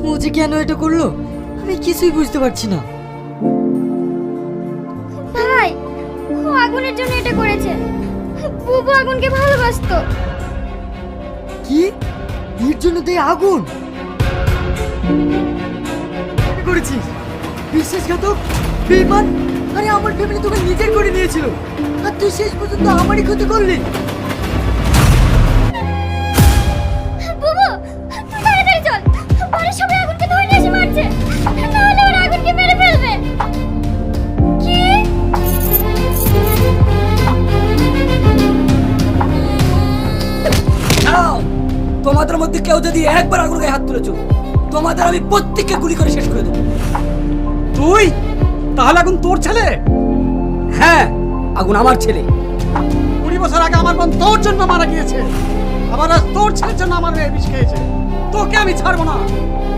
ও যে কেন এটা করলো আমি কিছুই বুঝতে পারছি না। ভাই, ও আগুনের জন্য এটা করেছে। বুবু আগুনকে ভালোবাসতো। কি এর জন্য তুই আগুন কি করেছিস? বিশ্বাসঘাতক, বেঈমান। আরে আমার ফ্যামিলি তোকে নিজের করে নিয়েছিল আর তুই শেষ পর্যন্ত আমারই ক্ষতি করলি। বুবু, তুই তাড়াতাড়ি চল। বাড়ির সবাই আগুনকে ধরে নিয়ে এসে মারছে। নাহলে ওরা আগুনকে মেরে ফেলবে। কি? দাঁড়াও! তোমাদের মধ্যে কেউ যদি একবার আগুন গায়ে হাত তুলেছো তোমাদের আমি প্রত্যেককে গুলি করে শেষ করে দেবো। তুই তাহলে আগুন তোর ছেলে? হ্যাঁ, আগুন আমার ছেলে। 20 বছর আগে আমার বোন তোর জন্য মারা গিয়েছে, আবার আজ তোর ছেলের জন্য আমার মেয়ে বিষ খেয়েছে। তোকে আমি ছাড়বো না,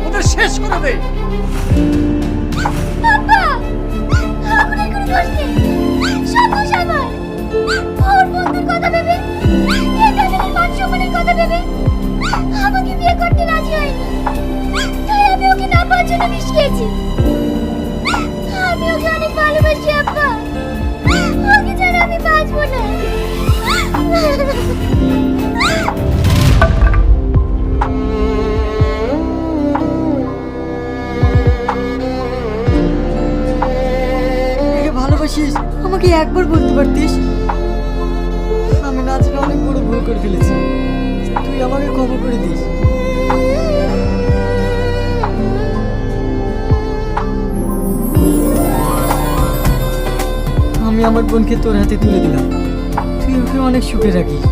ওদের শেষ করে দে। বাবা, আগুনের কোনো দোষ নেই। সব দোষ আমার। ওর বন্ধুর কথা ভেবে, এই ফ্যামিলির মান সম্মানের কথা ভেবে আমাকে বিয়ে করতে রাজি হয়নি। তাই আমি ওকে না পাওয়ার জন্য বিষ খেয়েছি। আমি ওকে অনেক ভালোবাসি আব্বা। ওকে ছাড়া আমি বাঁচবো না। আমাকে ভালোবাসিস আমাকে একবার বলতে পারতিস। আমি না জেনে অনেক বড় ভুল করে ফেলেছি, তুই আমাকে ক্ষমা করে দিস। আমি আমার বোনকে তোর হাতে তুলে দিলাম, তুই ওকে অনেক সুখে রাখিস।